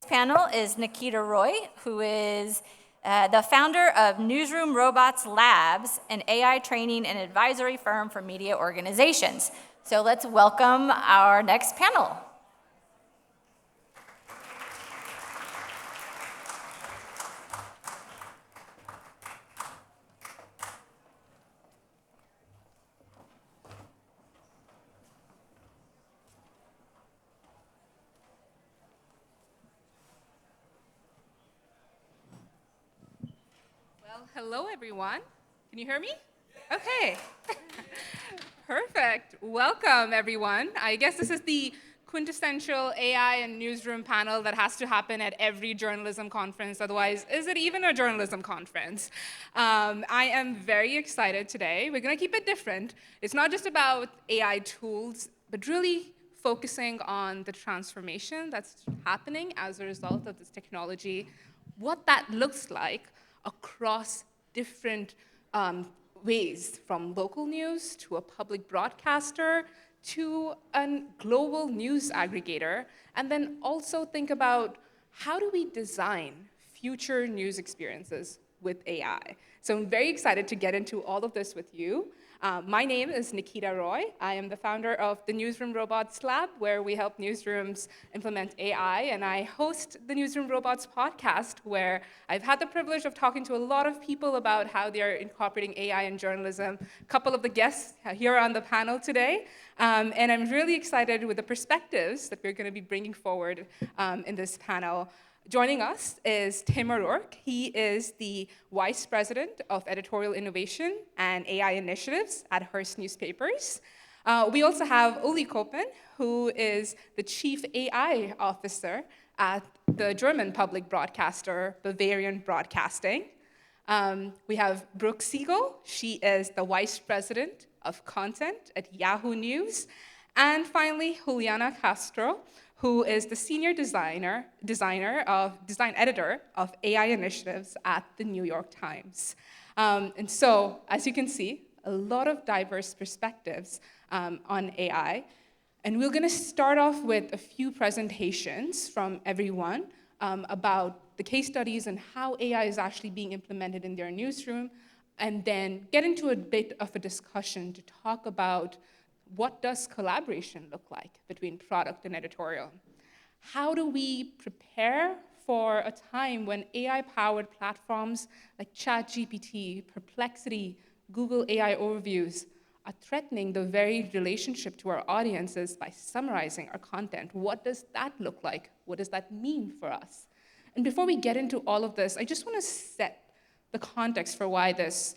Panel is Nikita Roy, who is the founder of Newsroom Robots Labs, an AI training and advisory firm for media organizations. So let's welcome our next panel. Hello, everyone. Can you hear me? Okay. Perfect. Welcome, everyone. I guess this is the quintessential AI and newsroom panel that has to happen at every journalism conference. Otherwise, is it even a journalism conference? I am very excited today. We're going to keep it different. It's not just about AI tools, but really focusing on the transformation that's happening as a result of this technology, what that looks like across different ways, from local news to a public broadcaster to a global news aggregator, and then also think about how do we design future news experiences with AI. So I'm very excited to get into all of this with you. My name is Nikita Roy. I am the founder of the Newsroom Robots Lab, where we help newsrooms implement AI, and I host the Newsroom Robots podcast, where I've had the privilege of talking to a lot of people about how they're incorporating AI in journalism. A couple of the guests here on the panel today, and I'm really excited with the perspectives that we're going to be bringing forward in this panel. Joining us is Tim O'Rourke. He is the Vice President of Editorial Innovation and AI Initiatives at Hearst Newspapers. We also have Uli Köppen, who is the Chief AI Officer at the German public broadcaster Bavarian Broadcasting. We have Brooke Siegel. She is the Vice President of Content at Yahoo News. And finally, Juliana Castro, who is the senior design editor of AI initiatives at the New York Times. And so, as you can see, a lot of diverse perspectives on AI. And we're going to start off with a few presentations from everyone about the case studies and how AI is actually being implemented in their newsroom, and then get into a bit of a discussion to talk about what does collaboration look like between product and editorial? How do we prepare for a time when AI-powered platforms like ChatGPT, Perplexity, Google AI Overviews are threatening the very relationship to our audiences by summarizing our content? What does that look like? What does that mean for us? And before we get into all of this, I just want to set the context for why this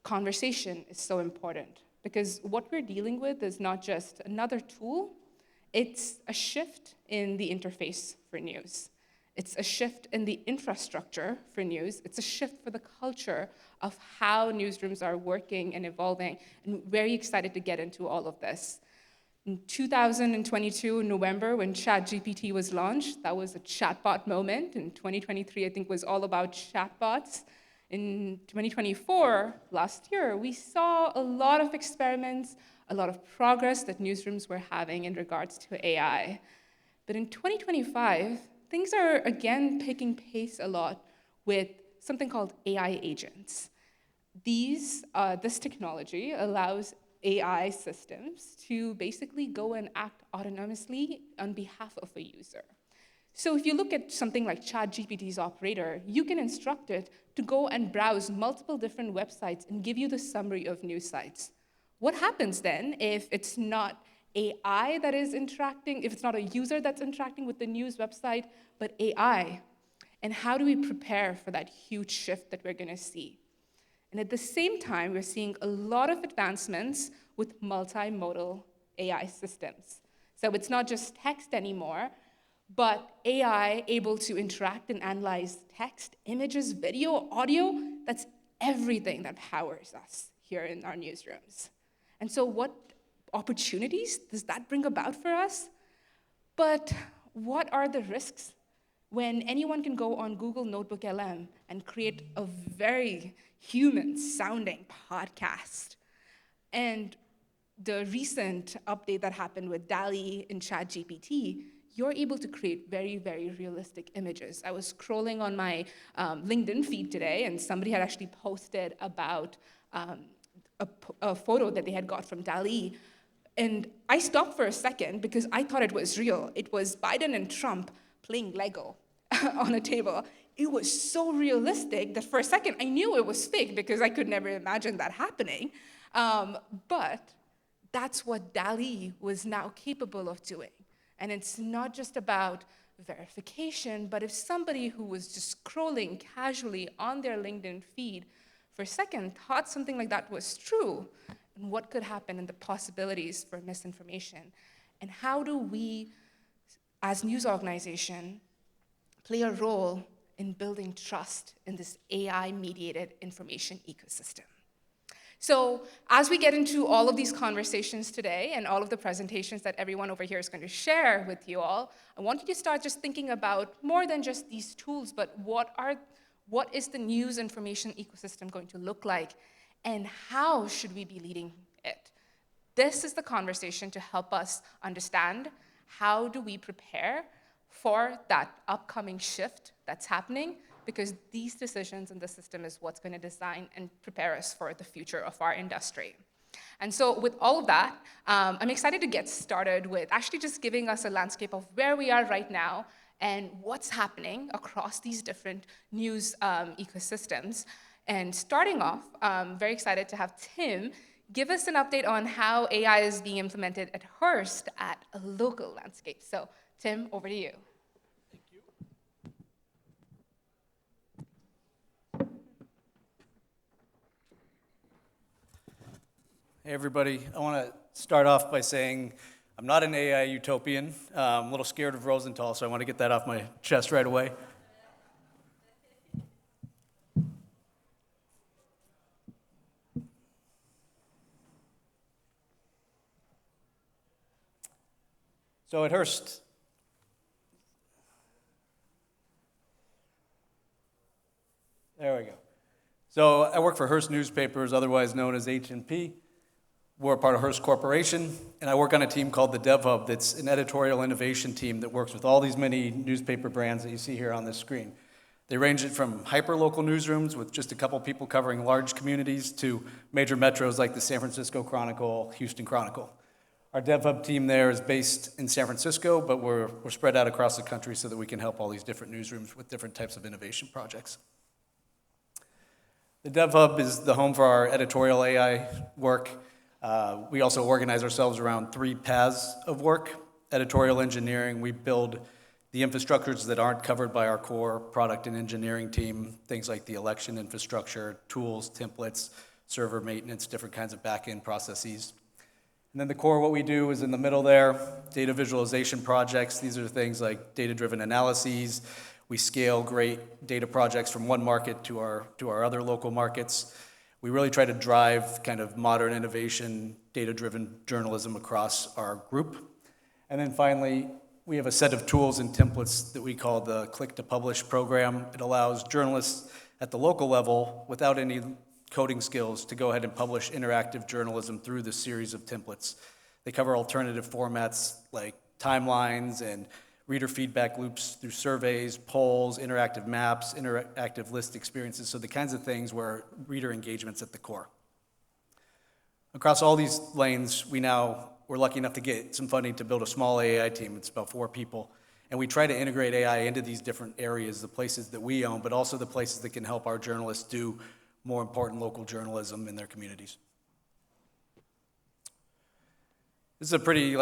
conversation is so important. Because what we're dealing with is not just another tool, it's a shift in the interface for news. It's a shift in the infrastructure for news. It's a shift for the culture of how newsrooms are working and evolving, and very excited to get into all of this. In 2022, in November, when ChatGPT was launched, that was a chatbot moment. In 2023, I think was all about chatbots. In 2024, last year, we saw a lot of experiments, a lot of progress that newsrooms were having in regards to AI. But in 2025, things are again picking pace a lot with something called AI agents. This technology allows AI systems to basically go and act autonomously on behalf of a user. So if you look at something like ChatGPT's operator, you can instruct it to go and browse multiple different websites and give you the summary of news sites. What happens then if it's not AI that is interacting, if it's not a user that's interacting with the news website, but AI? And how do we prepare for that huge shift that we're going to see? And at the same time, we're seeing a lot of advancements with multimodal AI systems. So it's not just text anymore, but AI able to interact and analyze text, images, video, audio. That's everything that powers us here in our newsrooms. And so what opportunities does that bring about for us? But what are the risks when anyone can go on Google Notebook LM and create a very human-sounding podcast? And the recent update that happened with DALL-E in ChatGPT, you're able to create very, very realistic images. I was scrolling on my LinkedIn feed today, and somebody had actually posted about a photo that they had got from DALL-E. And I stopped for a second because I thought it was real. It was Biden and Trump playing Lego on a table. It was so realistic that for a second I knew it was fake because I could never imagine that happening. But that's what DALL-E was now capable of doing. And it's not just about verification, but if somebody who was just scrolling casually on their LinkedIn feed for a second thought something like that was true, and what could happen and the possibilities for misinformation, and how do we, as news organization, play a role in building trust in this AI-mediated information ecosystem. So as we get into all of these conversations today and all of the presentations that everyone over here is going to share with you all, I want you to start just thinking about more than just these tools, but what is the news information ecosystem going to look like, and how should we be leading it? This is the conversation to help us understand how do we prepare for that upcoming shift that's happening, because these decisions in the system is what's going to design and prepare us for the future of our industry. And so with all of that, I'm excited to get started with actually just giving us a landscape of where we are right now and what's happening across these different news ecosystems. And starting off, I'm very excited to have Tim give us an update on how AI is being implemented at Hearst at a local landscape. So Tim, over to you. Hey everybody, I want to start off by saying I'm not an AI utopian. I'm a little scared of Rosenthal, so I want to get that off my chest right away. So at Hearst, there we go. So I work for Hearst Newspapers, otherwise known as H&P. We're part of Hearst Corporation, and I work on a team called the Dev Hub that's an editorial innovation team that works with all these many newspaper brands that you see here on this screen. They range it from hyper-local newsrooms with just a couple people covering large communities to major metros like the San Francisco Chronicle, Houston Chronicle. Our Dev Hub team there is based in San Francisco, but we're spread out across the country so that we can help all these different newsrooms with different types of innovation projects. The Dev Hub is the home for our editorial AI work. We also organize ourselves around 3 paths of work. Editorial engineering, we build the infrastructures that aren't covered by our core product and engineering team, things like the election infrastructure, tools, templates, server maintenance, different kinds of back-end processes. And then the core, what we do is in the middle there, data visualization projects. These are things like data-driven analyses. We scale great data projects from one market to our other local markets. We really try to drive kind of modern innovation, data-driven journalism across our group. And then finally, we have a set of tools and templates that we call the Click to Publish program. It allows journalists at the local level, without any coding skills, to go ahead and publish interactive journalism through this series of templates. They cover alternative formats like timelines and reader feedback loops through surveys, polls, interactive maps, interactive list experiences, so the kinds of things where reader engagement's at the core. Across all these lanes, we're lucky enough to get some funding to build a small AI team. It's about 4 people. And we try to integrate AI into these different areas, the places that we own, but also the places that can help our journalists do more important local journalism in their communities. This is a pretty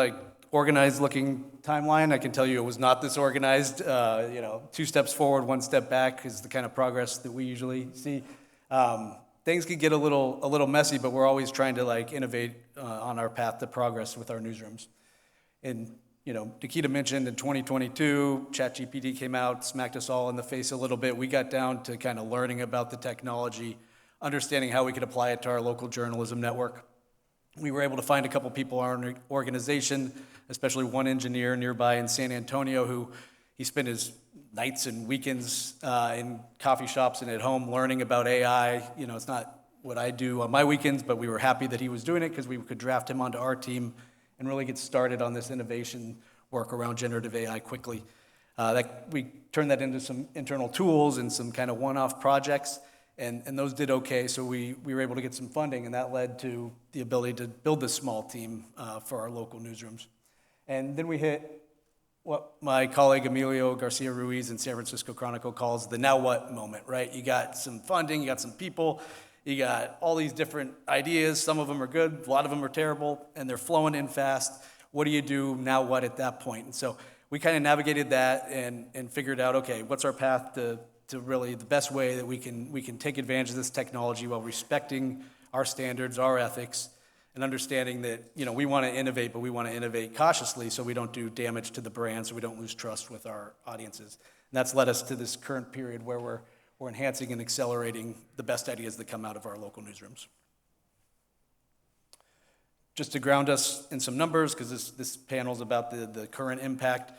organized looking timeline. I can tell you it was not this organized. 2 steps forward, 1 step back is the kind of progress that we usually see. Things could get a little messy, but we're always trying to innovate on our path to progress with our newsrooms. And Nikita mentioned in 2022, ChatGPT came out, smacked us all in the face a little bit. We got down to kind of learning about the technology, understanding how we could apply it to our local journalism network. We were able to find a couple people in our organization, especially one engineer nearby in San Antonio who he spent his nights and weekends in coffee shops and at home learning about AI. It's not what I do on my weekends, but we were happy that he was doing it because we could draft him onto our team and really get started on this innovation work around generative AI quickly. We turned that into some internal tools and some kind of one-off projects, and those did okay, so we were able to get some funding, and that led to the ability to build this small team for our local newsrooms. And then we hit what my colleague Emilio Garcia Ruiz in San Francisco Chronicle calls the now what moment, right? You got some funding, you got some people, you got all these different ideas. Some of them are good, a lot of them are terrible, and they're flowing in fast. What do you do now what at that point? And so we kind of navigated that and figured out, okay, what's our path to really the best way that we can take advantage of this technology while respecting our standards, our ethics, and understanding that, we want to innovate, but we want to innovate cautiously so we don't do damage to the brand, so we don't lose trust with our audiences. And that's led us to this current period where we're enhancing and accelerating the best ideas that come out of our local newsrooms. Just to ground us in some numbers, because this panel is about the current impact,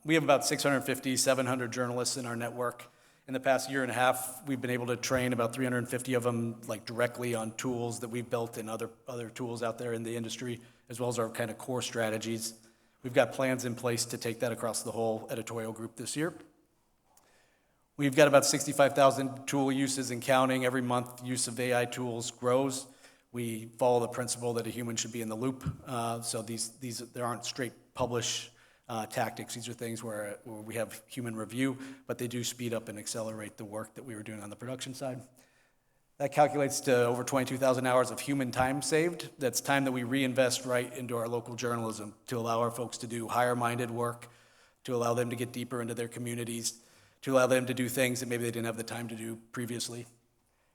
we have about 650, 700 journalists in our network. In the past year and a half, we've been able to train about 350 of them directly on tools that we've built and other tools out there in the industry, as well as our kind of core strategies. We've got plans in place to take that across the whole editorial group this year. We've got about 65,000 tool uses and counting. Every month, use of AI tools grows. We follow the principle that a human should be in the loop. So there aren't straight publish tactics. These are things where we have human review, but they do speed up and accelerate the work that we were doing on the production side. That calculates to over 22,000 hours of human time saved. That's time that we reinvest right into our local journalism to allow our folks to do higher-minded work, to allow them to get deeper into their communities, to allow them to do things that maybe they didn't have the time to do previously.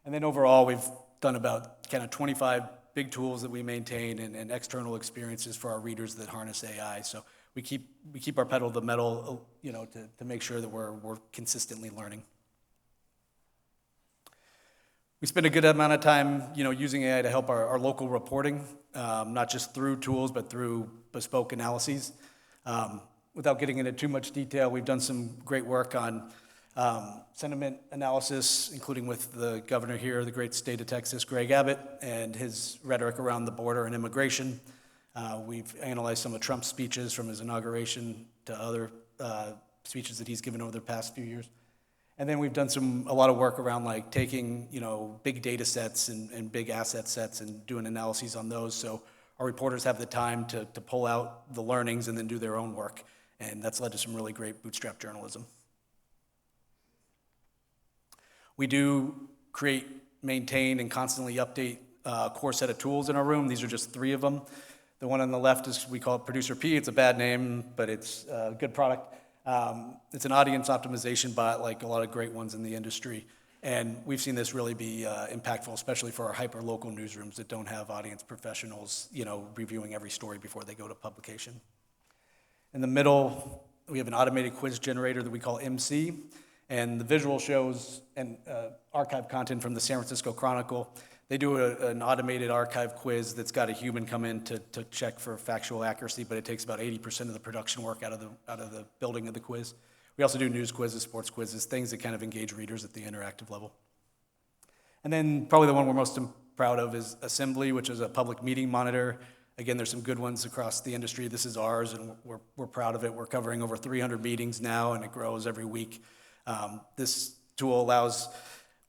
And then overall, we've done about kind of 25 big tools that we maintain and external experiences for our readers that harness AI. So we keep our pedal to the metal, to make sure that we're consistently learning. We spend a good amount of time, using AI to help our local reporting, not just through tools, but through bespoke analyses. Without getting into too much detail, we've done some great work on sentiment analysis, including with the governor here, the great state of Texas, Greg Abbott, and his rhetoric around the border and immigration. We've analyzed some of Trump's speeches from his inauguration to other speeches that he's given over the past few years. And then we've done a lot of work around taking, big data sets and big asset sets and doing analyses on those. So our reporters have the time to pull out the learnings and then do their own work. And that's led to some really great bootstrap journalism. We do create, maintain, and constantly update a core set of tools in our room. These are just 3 of them. The one on the left is, we call it Producer P. It's a bad name, but it's a good product. It's an audience optimization bot, like a lot of great ones in the industry. And we've seen this really be impactful, especially for our hyper-local newsrooms that don't have audience professionals, reviewing every story before they go to publication. In the middle, we have an automated quiz generator that we call MC. And the visual shows and archive content from the San Francisco Chronicle. They do an automated archive quiz that's got a human come in to check for factual accuracy, but it takes about 80% of the production work out of the building of the quiz. We also do news quizzes, sports quizzes, things that kind of engage readers at the interactive level. And then probably the one we're most proud of is Assembly, which is a public meeting monitor. Again, there's some good ones across the industry. This is ours, and we're proud of it. We're covering over 300 meetings now, and it grows every week. This tool allows,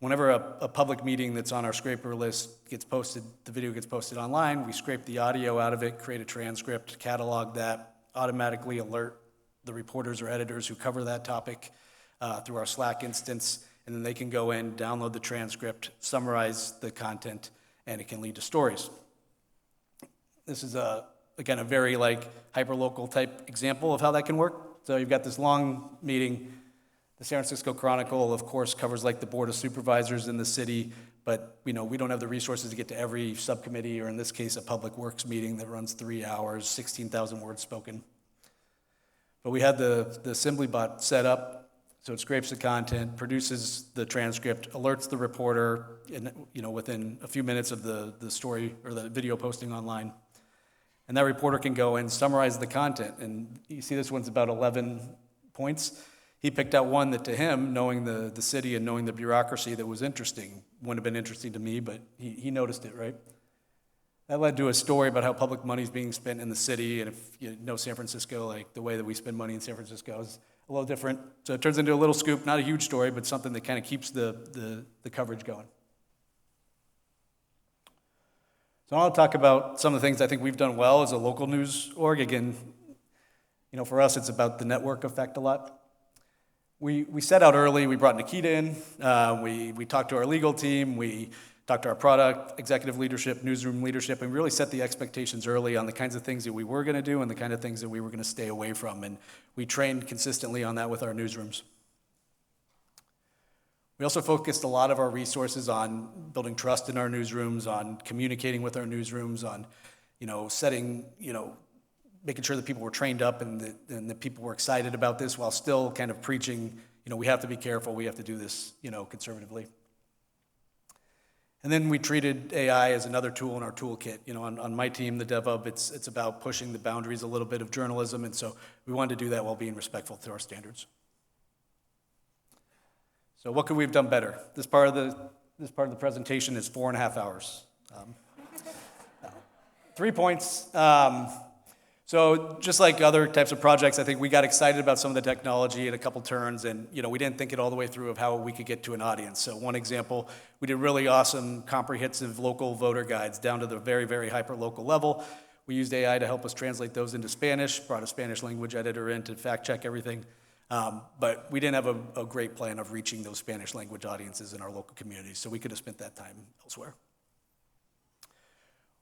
whenever a public meeting that's on our scraper list gets posted, the video gets posted online, we scrape the audio out of it, create a transcript, catalog that, automatically alert the reporters or editors who cover that topic through our Slack instance, and then they can go in, download the transcript, summarize the content, and it can lead to stories. This is, again, a very hyper-local type example of how that can work. So you've got this long meeting. The San Francisco Chronicle, of course, covers the Board of Supervisors in the city, but we don't have the resources to get to every subcommittee, or in this case, a public works meeting that runs 3 hours, 16,000 words spoken. But we had the Assembly bot set up, so it scrapes the content, produces the transcript, alerts the reporter, within a few minutes of the story or the video posting online. And that reporter can go and summarize the content. And you see this one's about 11 points. He picked out one that, to him, knowing the city and knowing the bureaucracy, that was interesting. Wouldn't have been interesting to me, but he noticed it, right? that led to a story about how public money is being spent in the city, and if you know San Francisco, like the way that we spend money in San Francisco is a little different. So it turns into a little scoop, not a huge story, but something that kind of keeps the coverage going. So I want to talk about some of the things I think we've done well as a local news org. Again, you know, for us, it's about the network effect a lot. We set out early. We brought Nikita in. We talked to our legal team. We talked to our product, executive leadership, newsroom leadership, and really set the expectations early on the kinds of things that we were going to do and the kind of things that we were going to stay away from. And we trained consistently on that with our newsrooms. We also focused a lot of our resources on building trust in our newsrooms, on communicating with our newsrooms, on, you know, setting, you know, making sure that people were trained up and that people were excited about this while still kind of preaching, you know, we have to be careful, we have to do this, you know, conservatively. And then we treated AI as another tool in our toolkit. You know, on my team, the DevUp, it's about pushing the boundaries a little bit of journalism, and so we wanted to do that while being respectful to our standards. So what could we have done better? This part of the presentation is 4.5 hours. 3 points. So just like other types of projects, I think we got excited about some of the technology at a couple turns, and you know, we didn't think it all the way through of how we could get to an audience. So one example, we did really awesome, comprehensive local voter guides down to the very, very hyper-local level. We used AI to help us translate those into Spanish, brought a Spanish language editor in to fact-check everything. But we didn't have a great plan of reaching those Spanish language audiences in our local communities, so we could have spent that time elsewhere.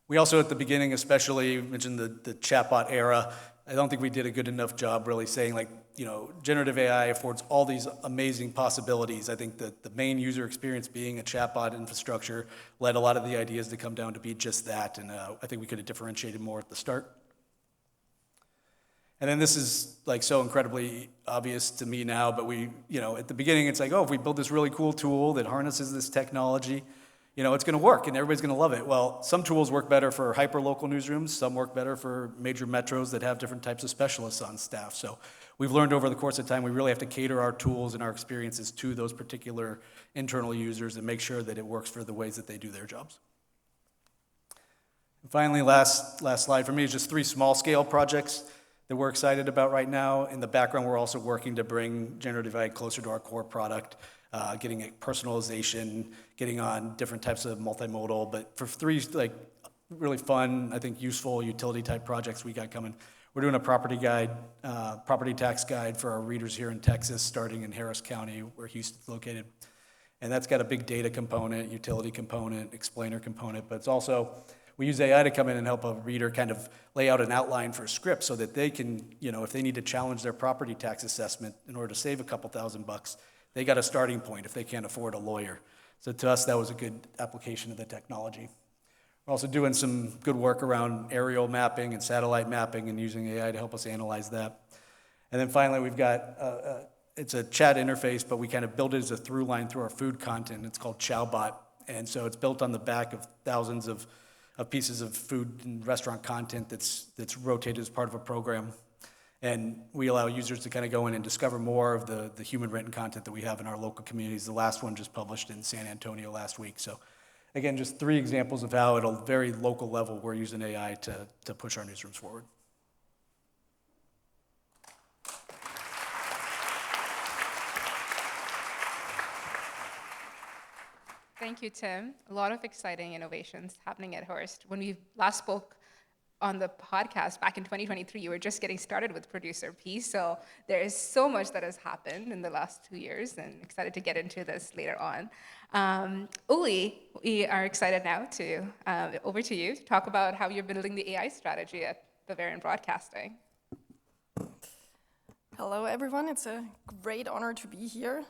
We also, at the beginning especially, mentioned the chatbot era. I don't think we did a good enough job really saying, like, you know, generative AI affords all these amazing possibilities. I think that the main user experience being a chatbot infrastructure led a lot of the ideas to come down to be just that, and I think we could have differentiated more at the start. And then this is like so incredibly obvious to me now, but we, you know, at the beginning it's like, oh, if we build this really cool tool that harnesses this technology, you know, it's going to work and everybody's going to love it. Well, some tools work better for hyper-local newsrooms, some work better for major metros that have different types of specialists on staff. So we've learned over the course of time we really have to cater our tools and our experiences to those particular internal users and make sure that it works for the ways that they do their jobs. And finally, last slide for me is just 3 small-scale projects that we're excited about right now. In the background, we're also working to bring generative AI closer to our core product, getting a personalization, getting on different types of multimodal. But for 3 like really fun, I think useful utility type projects we got coming, we're doing a property tax guide for our readers here in Texas, starting in Harris County, where Houston's located. And that's got a big data component, utility component, explainer component, but it's also, we use AI to come in and help a reader kind of lay out an outline for a script so that they can, you know, if they need to challenge their property tax assessment in order to save a couple $1,000, they got a starting point if they can't afford a lawyer. So to us, that was a good application of the technology. We're also doing some good work around aerial mapping and satellite mapping and using AI to help us analyze that. And then finally, we've got, it's a chat interface, but we kind of build it as a through line through our food content. It's called ChowBot. And so it's built on the back of thousands of pieces of food and restaurant content that's rotated as part of a program. And we allow users to kind of go in and discover more of the human written content that we have in our local communities. The last one just published in San Antonio last week. So again, just 3 examples of how at a very local level we're using AI to push our newsrooms forward. Thank you, Tim. A lot of exciting innovations happening at Hearst. When we last spoke on the podcast back in 2023, you were just getting started with Producer P, so there is so much that has happened in the last 2 years, and excited to get into this later on. Uli, we are excited now to, over to you, to talk about how you're building the AI strategy at Bavarian Broadcasting. Hello, everyone. It's a great honor to be here.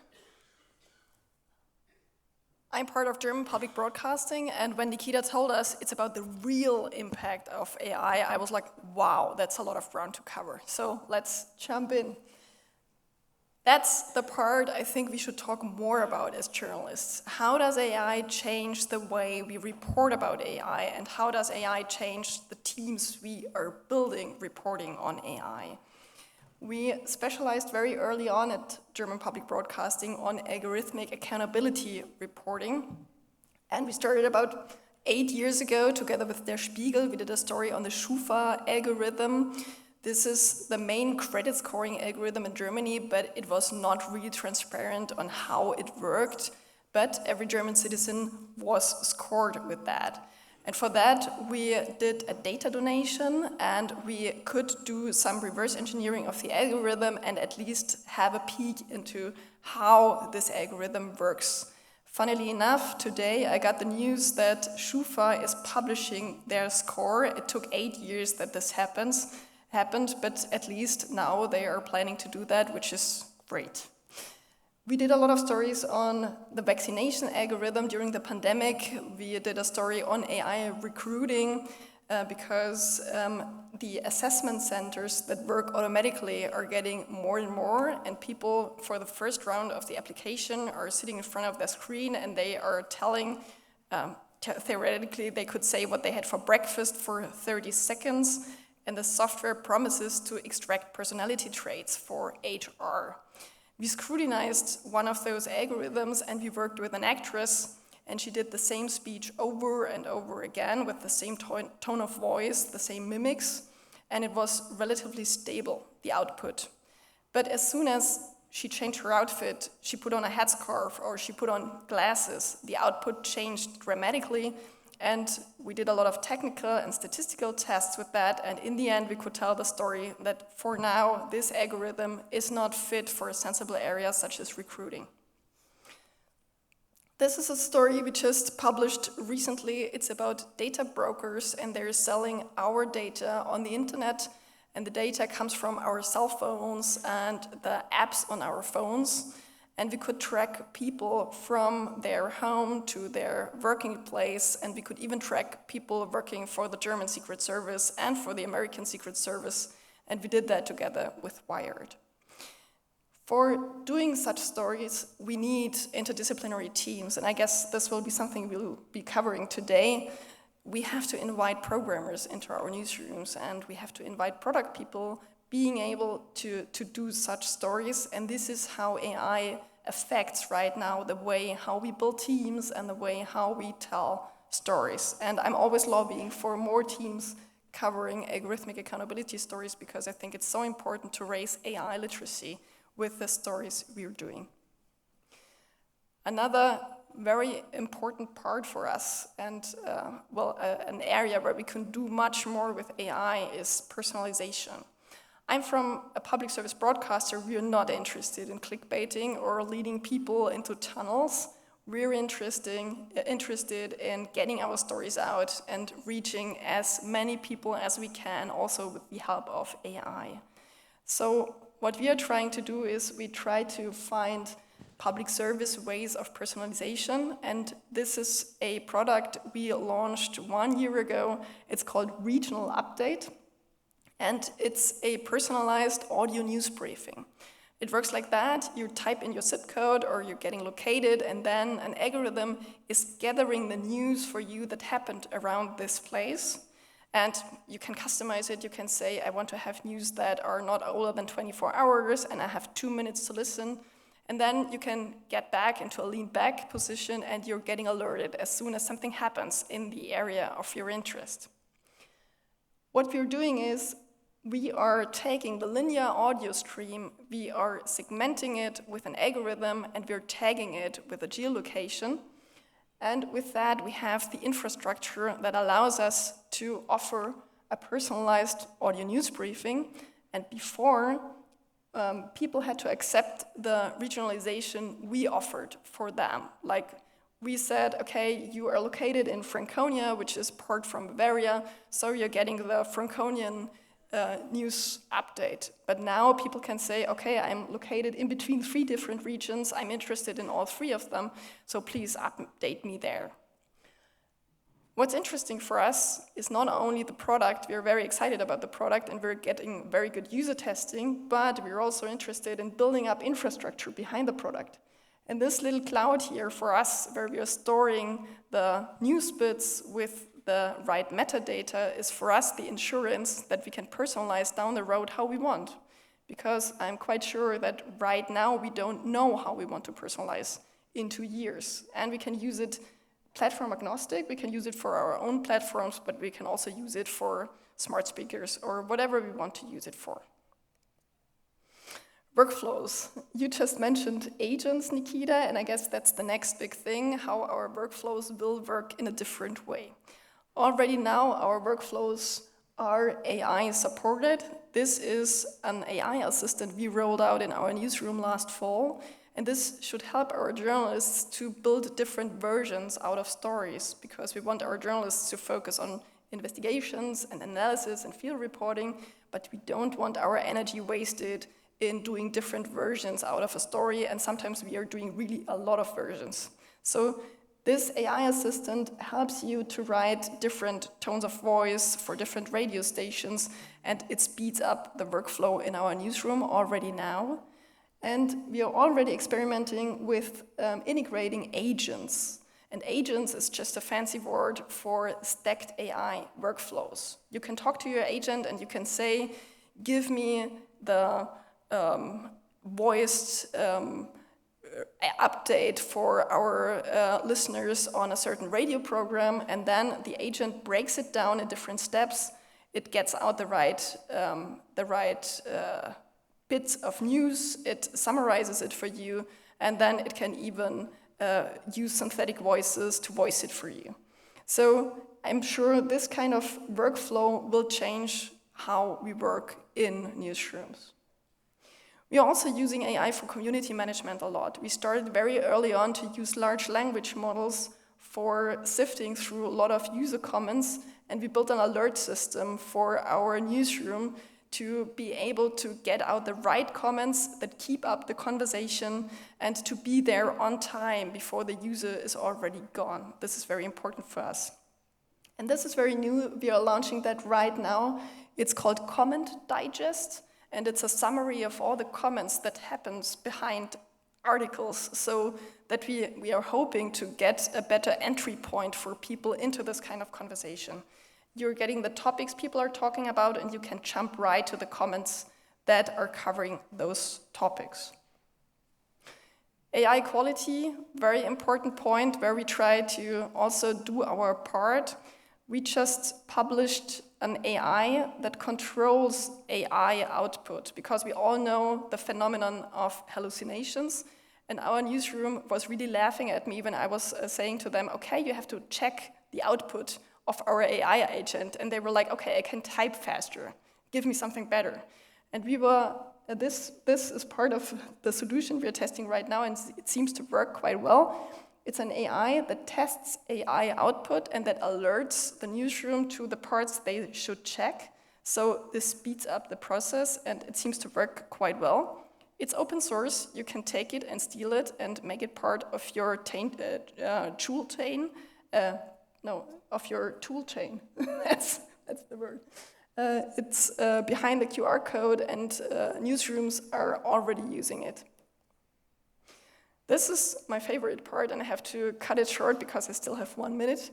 I'm part of German public broadcasting, and when Nikita told us it's about the real impact of AI, I was like, wow, that's a lot of ground to cover. So let's jump in. That's the part I think we should talk more about as journalists. How does AI change the way we report about AI, and how does AI change the teams we are building reporting on AI? We specialized very early on at German public broadcasting on algorithmic accountability reporting. And we started about 8 years ago, together with Der Spiegel, we did a story on the Schufa algorithm. This is the main credit scoring algorithm in Germany, but it was not really transparent on how it worked. But every German citizen was scored with that. And for that, we did a data donation, and we could do some reverse engineering of the algorithm and at least have a peek into how this algorithm works. Funnily enough, today I got the news that Schufa is publishing their score. It took 8 years that this happened, but at least now they are planning to do that, which is great. We did a lot of stories on the vaccination algorithm during the pandemic. We did a story on AI recruiting because the assessment centers that work automatically are getting more and more, and people for the first round of the application are sitting in front of the screen and they are telling, theoretically they could say what they had for breakfast for 30 seconds, and the software promises to extract personality traits for HR. We scrutinized one of those algorithms and we worked with an actress, and she did the same speech over and over again with the same tone of voice, the same mimics, and it was relatively stable, the output. But as soon as she changed her outfit, she put on a headscarf or she put on glasses, the output changed dramatically, and we did a lot of technical and statistical tests with that, and in the end we could tell the story that for now this algorithm is not fit for sensible areas such as recruiting. This is a story we just published recently. It's about data brokers, and they're selling our data on the internet, and the data comes from our cell phones and the apps on our phones. And we could track people from their home to their working place, and we could even track people working for the German Secret Service and for the American Secret Service, and we did that together with Wired. For doing such stories, we need interdisciplinary teams, and I guess this will be something we'll be covering today. We have to invite programmers into our newsrooms, and we have to invite product people being able to do such stories, and this is how AI affects right now the way how we build teams and the way how we tell stories. And I'm always lobbying for more teams covering algorithmic accountability stories because I think it's so important to raise AI literacy with the stories we're doing. Another very important part for us, and an area where we can do much more with AI is personalization. I'm from a public service broadcaster. We are not interested in clickbaiting or leading people into tunnels. We're interested in getting our stories out and reaching as many people as we can, also with the help of AI. So what we are trying to do is we try to find public service ways of personalization, and this is a product we launched 1 year ago. It's called Regional Update. And it's a personalized audio news briefing. It works like that. You type in your zip code or you're getting located, and then an algorithm is gathering the news for you that happened around this place. And you can customize it. You can say, I want to have news that are not older than 24 hours, and I have 2 minutes to listen. And then you can get back into a lean back position, and you're getting alerted as soon as something happens in the area of your interest. What we're doing is, we are taking the linear audio stream, we are segmenting it with an algorithm, and we're tagging it with a geolocation. And with that, we have the infrastructure that allows us to offer a personalized audio news briefing. And before, people had to accept the regionalization we offered for them. Like we said, okay, you are located in Franconia, which is part from Bavaria, so you're getting the Franconian news update. But now people can say, okay, I'm located in between 3 different regions, I'm interested in all 3 of them, so please update me there. What's interesting for us is not only the product, we're very excited about the product and we're getting very good user testing, but we're also interested in building up infrastructure behind the product. And this little cloud here for us, where we are storing the news bits with the right metadata, is for us the insurance that we can personalize down the road how we want. Because I'm quite sure that right now we don't know how we want to personalize in 2 years. And we can use it platform agnostic. We can use it for our own platforms, but we can also use it for smart speakers or whatever we want to use it for. Workflows. You just mentioned agents, Nikita, and I guess that's the next big thing, how our workflows will work in a different way. Already now, our workflows are AI supported. This is an AI assistant we rolled out in our newsroom last fall, and this should help our journalists to build different versions out of stories, because we want our journalists to focus on investigations and analysis and field reporting, but we don't want our energy wasted in doing different versions out of a story, and sometimes we are doing really a lot of versions. So this AI assistant helps you to write different tones of voice for different radio stations, and it speeds up the workflow in our newsroom already now. And we are already experimenting with integrating agents. And agents is just a fancy word for stacked AI workflows. You can talk to your agent and you can say, give me the voiced update for our listeners on a certain radio program, and then the agent breaks it down in different steps. It gets out the right bits of news, it summarizes it for you, and then it can even use synthetic voices to voice it for you. So I'm sure this kind of workflow will change how we work in newsrooms. We are also using AI for community management a lot. We started very early on to use large language models for sifting through a lot of user comments, and we built an alert system for our newsroom to be able to get out the right comments that keep up the conversation and to be there on time before the user is already gone. This is very important for us. And this is very new. We are launching that right now. It's called Comment Digest, and it's a summary of all the comments that happens behind articles, so that we are hoping to get a better entry point for people into this kind of conversation. You're getting the topics people are talking about, and you can jump right to the comments that are covering those topics. AI quality, very important point where we try to also do our part. We just published an AI that controls AI output, because we all know the phenomenon of hallucinations. And our newsroom was really laughing at me when I was saying to them, okay, you have to check the output of our AI agent. And they were like, okay, I can type faster. Give me something better. And we were, this is part of the solution we're testing right now, and it seems to work quite well. It's an AI that tests AI output and that alerts the newsroom to the parts they should check. So this speeds up the process, and it seems to work quite well. It's open source. You can take it and steal it and make it part of your tool chain. Of your tool chain. that's the word. It's behind the QR code, and newsrooms are already using it. This is my favorite part, and I have to cut it short because I still have 1 minute.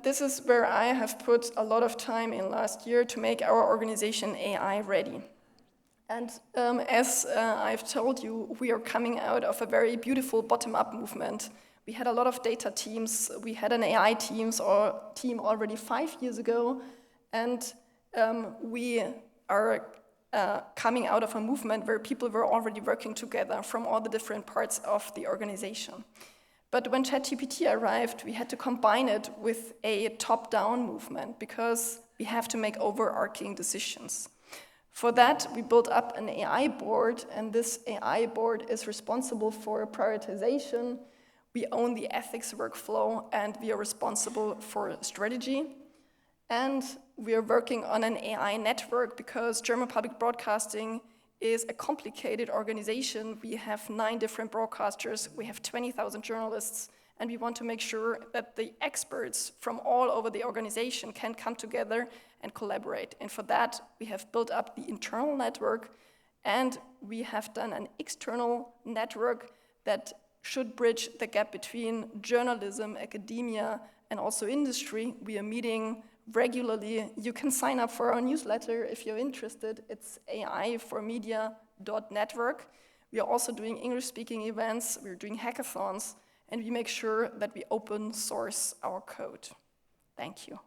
This is where I have put a lot of time in last year to make our organization AI ready. And as I've told you, we are coming out of a very beautiful bottom-up movement. We had a lot of data teams. We had an AI team already 5 years ago, and we are coming out of a movement where people were already working together from all the different parts of the organization. But when ChatGPT arrived, we had to combine it with a top-down movement, because we have to make overarching decisions. For that, we built up an AI board, and this AI board is responsible for prioritization. We own the ethics workflow, and we are responsible for strategy. And we are working on an AI network, because German public broadcasting is a complicated organization. We have 9 different broadcasters, we have 20,000 journalists, and we want to make sure that the experts from all over the organization can come together and collaborate. And for that, we have built up the internal network, and we have done an external network that should bridge the gap between journalism, academia, and also industry. We are meeting regularly. You can sign up for our newsletter if you're interested. It's ai4media.network. We are also doing English-speaking events. We're doing hackathons. and we make sure that we open source our code. Thank you.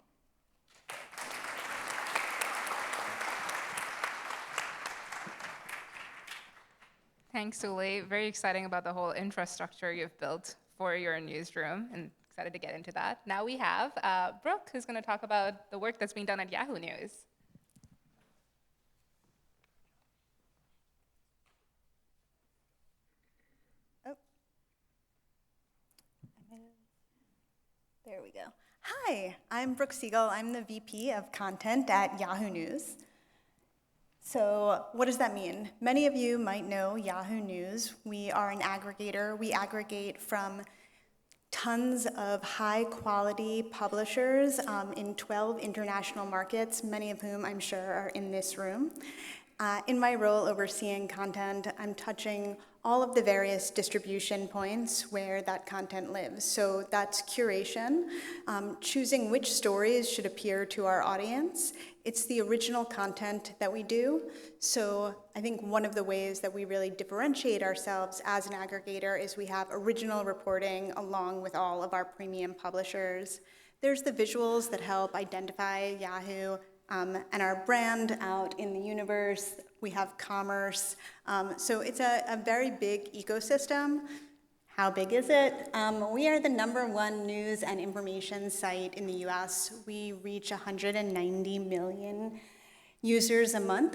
Thanks, Uli. Very exciting about the whole infrastructure you've built for your newsroom, and excited to get into that. Now we have Brooke, who's going to talk about the work that's being done at Yahoo News. Oh. There we go. Hi, I'm Brooke Siegel. I'm the VP of Content at Yahoo News. So what does that mean? Many of you might know Yahoo News. We are an aggregator. We aggregate from tons of high-quality publishers in 12 international markets, many of whom I'm sure are in this room. In my role overseeing content, I'm touching all of the various distribution points where that content lives. So that's curation, choosing which stories should appear to our audience. It's the original content that we do. So I think one of the ways that we really differentiate ourselves as an aggregator is we have original reporting along with all of our premium publishers. There's the visuals that help identify Yahoo and our brand out in the universe. We have commerce. So it's a very big ecosystem. How big is it? We are the #1 news and information site in the US. We reach 190 million users a month.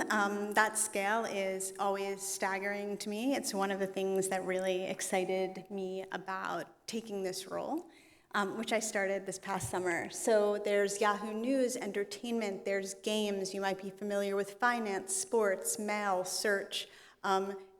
That scale is always staggering to me. It's one of the things that really excited me about taking this role, which I started this past summer. So there's Yahoo News, entertainment, there's games. You might be familiar with finance, sports, mail, search.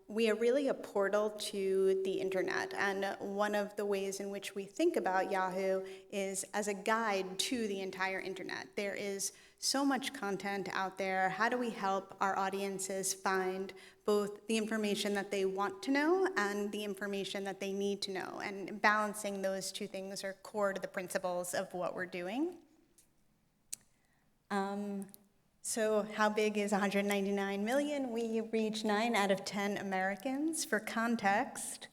We are really a portal to the internet, and one of the ways in which we think about Yahoo is as a guide to the entire internet. There is so much content out there. How do we help our audiences find both the information that they want to know and the information that they need to know? And balancing those two things are core to the principles of what we're doing. So how big is 199 million? We reach 9 out of 10 Americans. For context,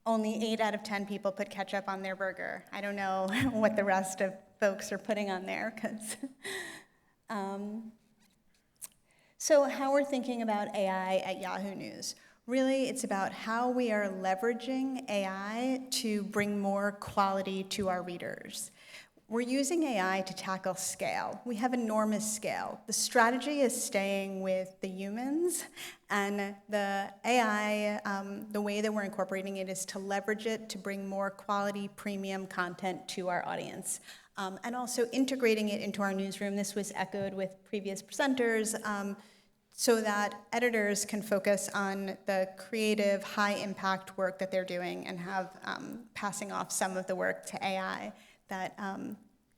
only 8 out of 10 people put ketchup on their burger. I don't know what the rest of folks are putting on there, because. So how we're thinking about AI at Yahoo News. Really, it's about how we are leveraging AI to bring more quality to our readers. We're using AI to tackle scale. We have enormous scale. The strategy is staying with the humans, and the AI, the way that we're incorporating it is to leverage it to bring more quality premium content to our audience. And also integrating it into our newsroom. This was echoed with previous presenters, so that editors can focus on the creative, high-impact work that they're doing and have passing off some of the work to AI that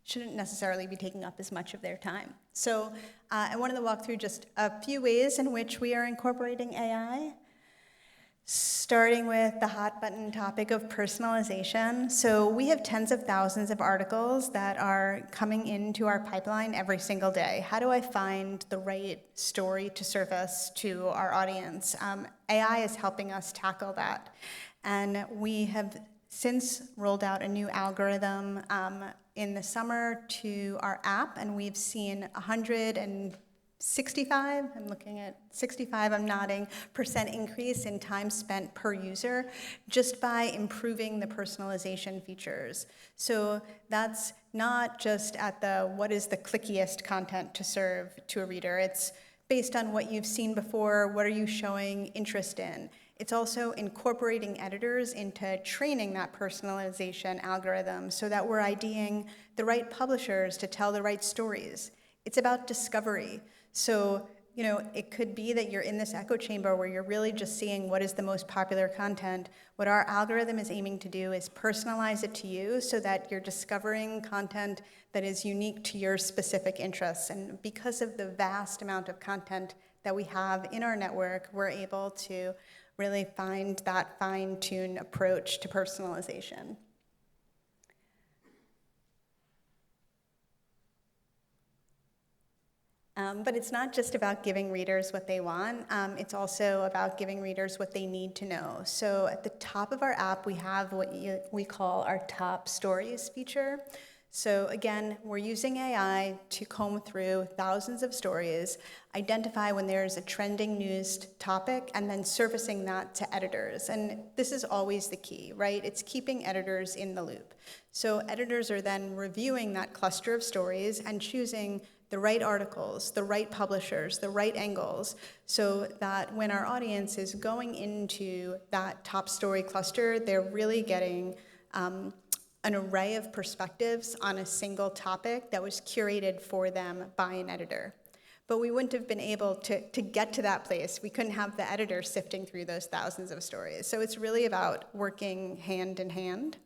shouldn't necessarily be taking up as much of their time. So I wanted to walk through just a few ways in which we are incorporating AI, starting with the hot button topic of personalization. So we have tens of thousands of articles that are coming into our pipeline every single day. How do I find the right story to surface to our audience? AI is helping us tackle that. And we have since rolled out a new algorithm in the summer to our app, and we've seen 165, I'm looking at 65, I'm nodding, % increase in time spent per user just by improving the personalization features. So that's not just at the what is the clickiest content to serve to a reader. It's based on what you've seen before, what are you showing interest in. It's also incorporating editors into training that personalization algorithm so that we're IDing the right publishers to tell the right stories. It's about discovery. So, it could be that you're in this echo chamber where you're really just seeing what is the most popular content. What our algorithm is aiming to do is personalize it to you so that you're discovering content that is unique to your specific interests. And because of the vast amount of content that we have in our network, we're able to really find that fine-tuned approach to personalization. But it's not just about giving readers what they want. It's also about giving readers what they need to know. So at the top of our app, we have what we call our top stories feature. So again, we're using AI to comb through thousands of stories, identify when there's a trending news topic, and then surfacing that to editors. And this is always the key, right? It's keeping editors in the loop. So editors are then reviewing that cluster of stories and choosing the right articles, the right publishers, the right angles, so that when our audience is going into that top story cluster, they're really getting an array of perspectives on a single topic that was curated for them by an editor. But we wouldn't have been able to get to that place. We couldn't have the editor sifting through those thousands of stories. So it's really about working hand in hand.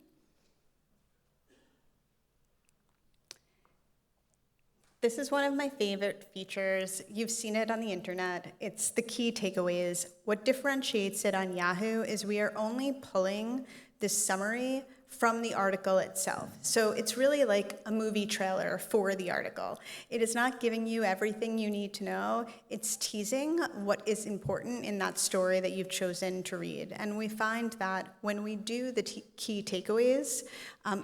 This is one of my favorite features. You've seen it on the internet. It's the key takeaways. What differentiates it on Yahoo is we are only pulling the summary from the article itself. So it's really like a movie trailer for the article. It is not giving you everything you need to know. It's teasing what is important in that story that you've chosen to read. And we find that when we do the key takeaways,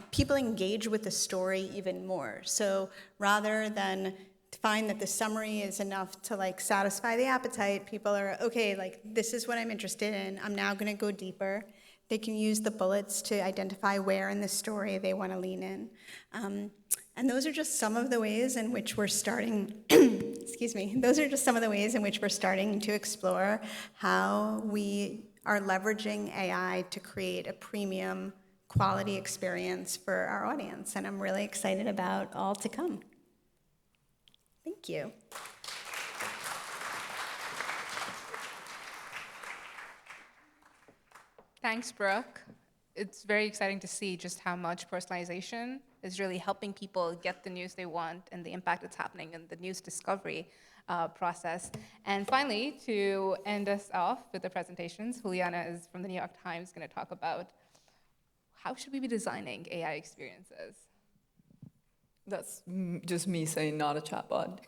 people engage with the story even more. So rather than find that the summary is enough to like satisfy the appetite, people are, okay, like this is what I'm interested in. I'm now gonna go deeper. They can use the bullets to identify where in the story they want to lean in. And those are just some of the ways in which we're starting, excuse me, those are just some of the ways in which we're starting to explore how we are leveraging AI to create a premium quality experience for our audience. And I'm really excited about all to come. Thank you. Thanks, Brooke. It's very exciting to see just how much personalization is really helping people get the news they want and the impact it's happening in the news discovery process. And finally, to end us off with the presentations, Juliana is from the New York Times going to talk about how should we be designing AI experiences? That's just me saying not a chatbot.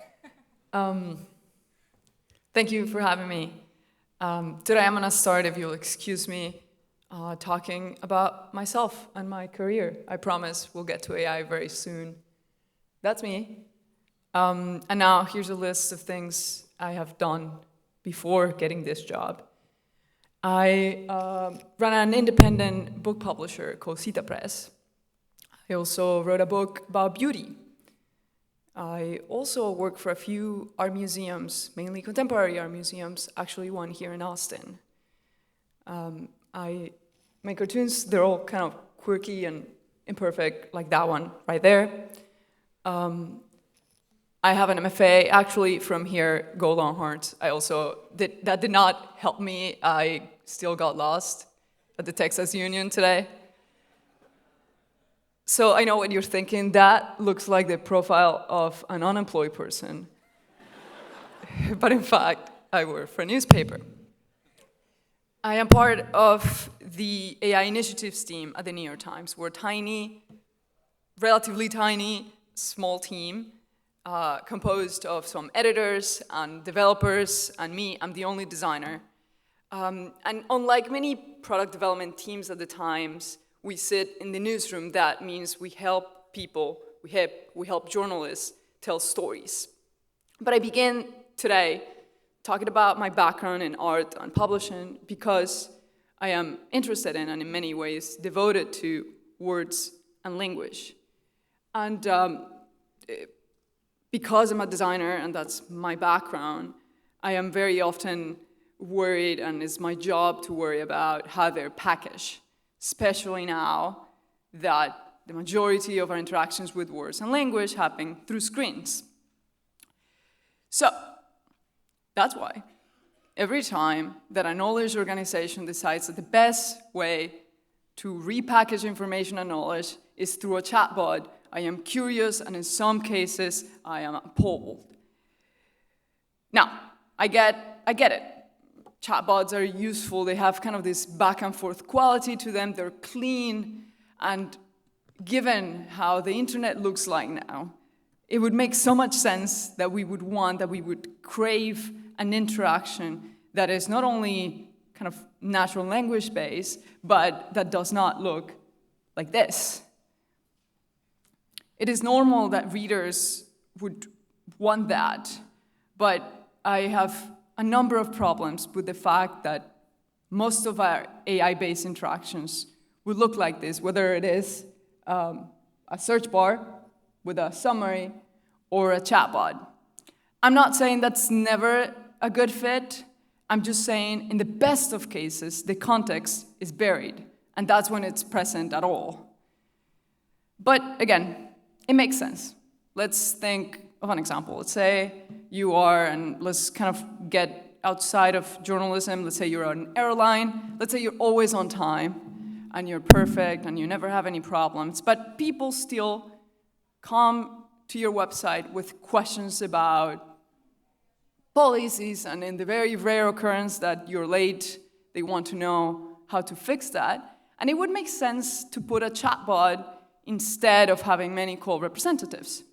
Thank you for having me. Today I'm going to start, if you'll excuse me, talking about myself and my career. I promise we'll get to AI very soon. That's me. And now here's a list of things I have done before getting this job. I run an independent book publisher called Cita Press. I also wrote a book about beauty. I also work for a few art museums, mainly contemporary art museums, actually one here in Austin. My cartoons, they're all kind of quirky and imperfect, like that one right there. I have an MFA, actually, from here, Go Longhorns. That did not help me. I still got lost at the Texas Union today. So I know what you're thinking. That looks like the profile of an unemployed person. But in fact, I work for a newspaper. I am part of the AI initiatives team at the New York Times. We're tiny, relatively tiny, small team composed of some editors and developers and me. I'm the only designer. And unlike many product development teams at the Times, we sit in the newsroom. That means we help people, we help journalists tell stories. But I begin today talking about my background in art and publishing because I am interested in and in many ways devoted to words and language. And because I'm a designer and that's my background, I am very often worried, and it's my job to worry about how they're packaged, especially now that the majority of our interactions with words and language happen through screens. So, that's why every time that a knowledge organization decides that the best way to repackage information and knowledge is through a chatbot, I am curious, and in some cases, I am appalled. Now, I get it. Chatbots are useful. They have kind of this back and forth quality to them. They're clean, and given how the internet looks like now, it would make so much sense that we would crave an interaction that is not only kind of natural language based, but that does not look like this. It is normal that readers would want that, but I have a number of problems with the fact that most of our AI-based interactions would look like this, whether it is a search bar with a summary or a chatbot. I'm not saying that's never a good fit. I'm just saying in the best of cases, the context is buried, and that's when it's present at all. But again, it makes sense. Let's think of an example. Let's say you are, and let's kind of get outside of journalism. Let's say you're an airline. Let's say you're always on time, and you're perfect, and you never have any problems. But people still come to your website with questions about policies, and in the very rare occurrence that you're late, they want to know how to fix that. And it would make sense to put a chatbot instead of having many call representatives.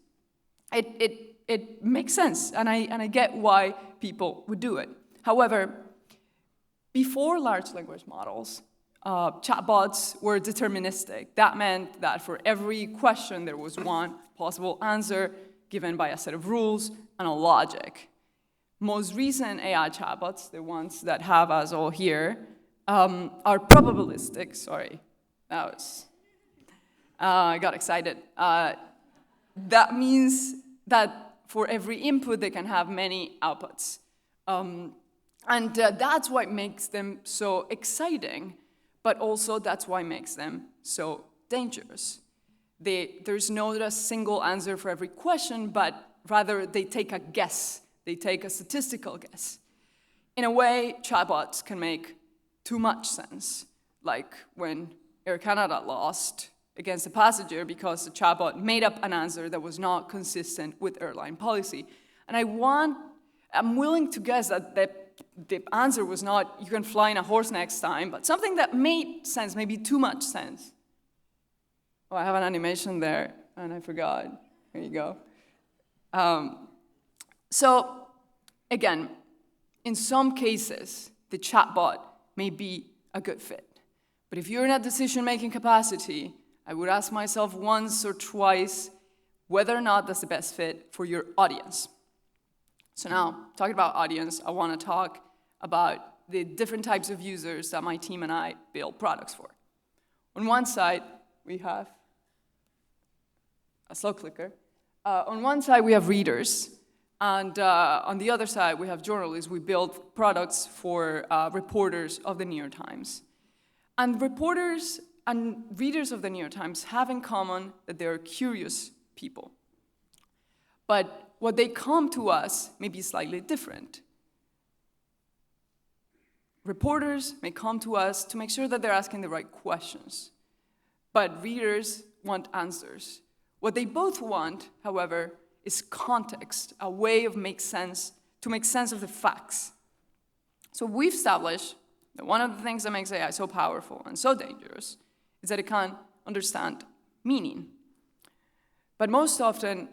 It makes sense, and I get why people would do it. However, before large language models, chatbots were deterministic. That meant that for every question, there was one possible answer given by a set of rules and a logic. Most recent AI chatbots, the ones that have us all here, are probabilistic. Sorry, I got excited. That means that for every input, they can have many outputs. And that's what makes them so exciting, but also that's what makes them so dangerous. There's not a single answer for every question, but rather they take a guess. They take a statistical guess. In a way, chatbots can make too much sense, like when Air Canada lost against a passenger because the chatbot made up an answer that was not consistent with airline policy. And I'm willing to guess that the answer was not, you can fly in a horse next time, but something that made sense, maybe too much sense. Oh, I have an animation there, and I forgot. Here you go. So, again, in some cases, the chatbot may be a good fit. But if you're in a decision-making capacity, I would ask myself once or twice whether or not that's the best fit for your audience. So now, talking about audience, I want to talk about the different types of users that my team and I build products for. On one side, we have a slow clicker. On one side, we have readers. And on the other side, we have journalists. We build products for reporters of the New York Times. And reporters and readers of the New York Times have in common that they're curious people. But what they come to us may be slightly different. Reporters may come to us to make sure that they're asking the right questions. But readers want answers. What they both want, however, is context, a way to make sense of the facts. So we've established that one of the things that makes AI so powerful and so dangerous is that it can understand meaning. But most often,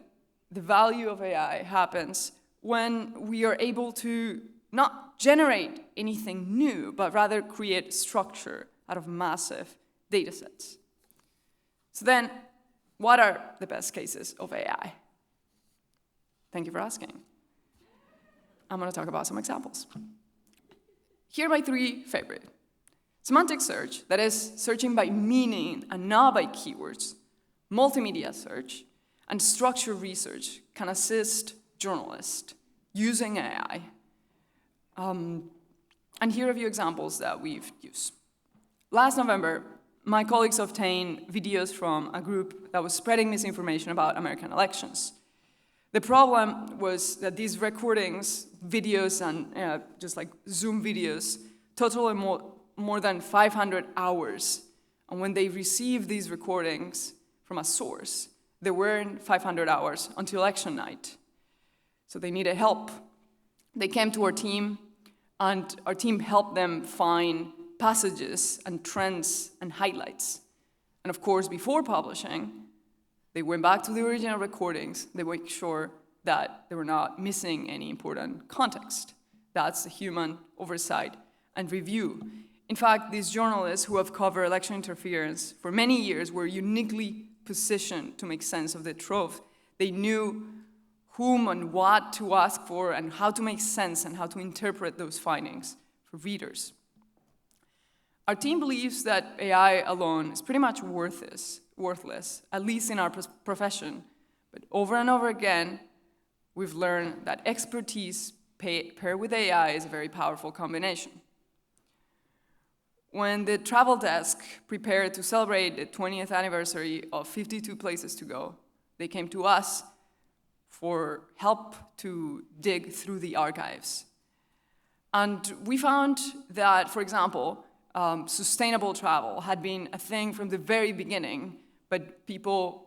the value of AI happens when we are able to not generate anything new, but rather create structure out of massive data sets. So then, what are the best cases of AI? Thank you for asking. I'm going to talk about some examples. Here are my three favorite. Semantic search, that is, searching by meaning and not by keywords. Multimedia search, and structured research can assist journalists using AI. And here are a few examples that we've used. Last November, my colleagues obtained videos from a group that was spreading misinformation about American elections. The problem was that these recordings, videos, and just like Zoom videos, total more than 500 hours. And when they received these recordings from a source, they weren't 500 hours until election night. So they needed help. They came to our team, and our team helped them find passages and trends and highlights. And of course, before publishing, They went back to the original recordings. They make sure that they were not missing any important context. That's the human oversight and review. In fact, these journalists who have covered election interference for many years were uniquely positioned to make sense of the truth. They knew whom and what to ask for and how to make sense and how to interpret those findings for readers. Our team believes that AI alone is pretty much worthless, at least in our profession. But over and over again, we've learned that expertise paired with AI is a very powerful combination. When the travel desk prepared to celebrate the 20th anniversary of 52 Places to Go, they came to us for help to dig through the archives. And we found that, for example, sustainable travel had been a thing from the very beginning, but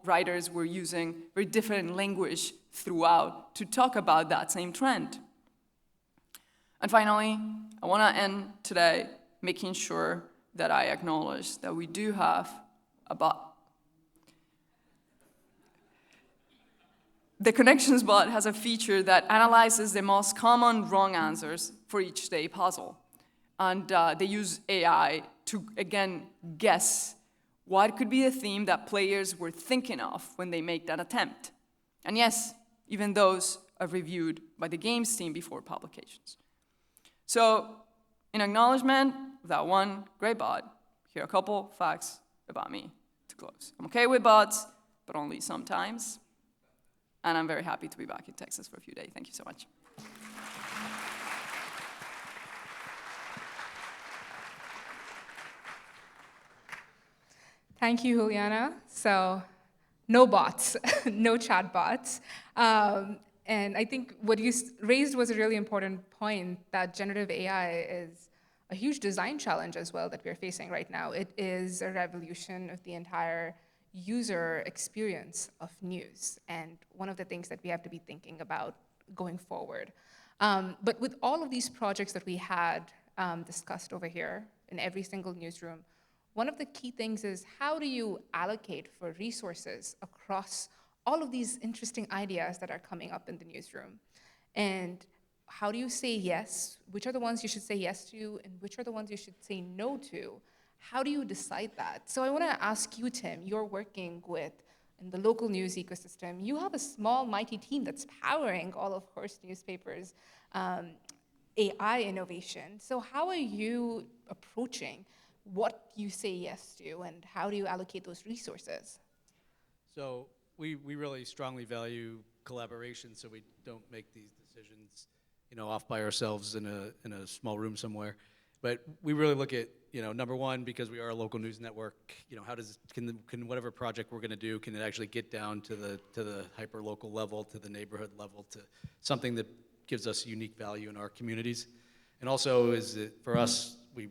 writers were using very different language throughout to talk about that same trend. And finally, I want to end today making sure that I acknowledge that we do have a bot. The Connections bot has a feature that analyzes the most common wrong answers for each day puzzle. And they use AI to, again, guess what could be the theme that players were thinking of when they make that attempt. And yes, even those are reviewed by the games team before publications. So, in acknowledgement of that one great bot, here are a couple facts about me to close. I'm okay with bots, but only sometimes. And I'm very happy to be back in Texas for a few days. Thank you so much. Thank you, Juliana. So, no bots, no chat bots. And I think what you raised was a really important point, that generative AI is a huge design challenge as well that we're facing right now. It is a revolution of the entire user experience of news, and one of the things that we have to be thinking about going forward. But with all of these projects that we had discussed over here in every single newsroom, one of the key things is, how do you allocate for resources across all of these interesting ideas that are coming up in the newsroom? And how do you say yes? Which are the ones you should say yes to, and which are the ones you should say no to? How do you decide that? So I want to ask you, Tim, you're working in the local news ecosystem. You have a small, mighty team that's powering all of Hearst Newspapers' AI innovation. So how are you approaching what you say yes to, and how do you allocate those resources? So we really strongly value collaboration, so we don't make these decisions, off by ourselves in a small room somewhere. But we really look at, number one, because we are a local news network, how can whatever project we're going to do, can it actually get down to the hyper local level, to the neighborhood level, to something that gives us unique value in our communities. And also, is it, for us, we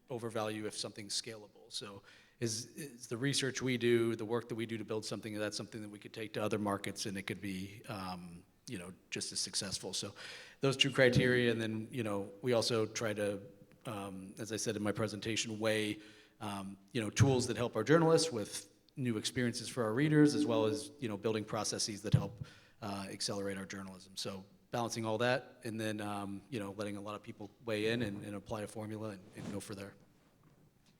overvalue if something's scalable. So is the research we do, the work that we do to build something, that's something that we could take to other markets and it could be, just as successful. So those two criteria, and then, we also try to, as I said in my presentation, weigh, tools that help our journalists with new experiences for our readers, as well as, building processes that help accelerate our journalism. So balancing all that, and then, letting a lot of people weigh in and apply a formula and go for there.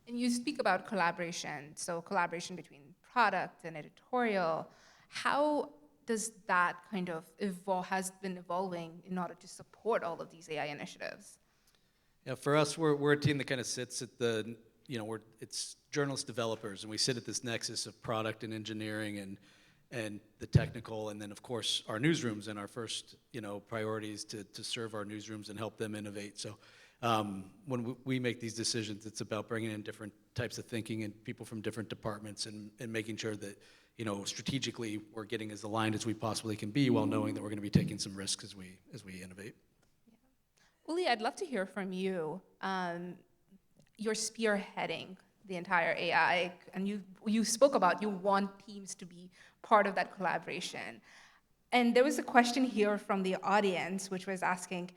And you speak about collaboration, so collaboration between product and editorial. How does that kind of has been evolving in order to support all of these AI initiatives? Yeah, for us, we're a team that kind of sits at the, it's journalist developers, and we sit at this nexus of product and engineering and the technical, and then of course our newsrooms, and our first, priorities to serve our newsrooms and help them innovate. So when we make these decisions, it's about bringing in different types of thinking and people from different departments, and making sure that, strategically we're getting as aligned as we possibly can be, while knowing that we're going to be taking some risks as we innovate. Yeah. Uli, I'd love to hear from you. You're spearheading the entire AI, and you spoke about you want teams to be part of that collaboration. And there was a question here from the audience which was asking,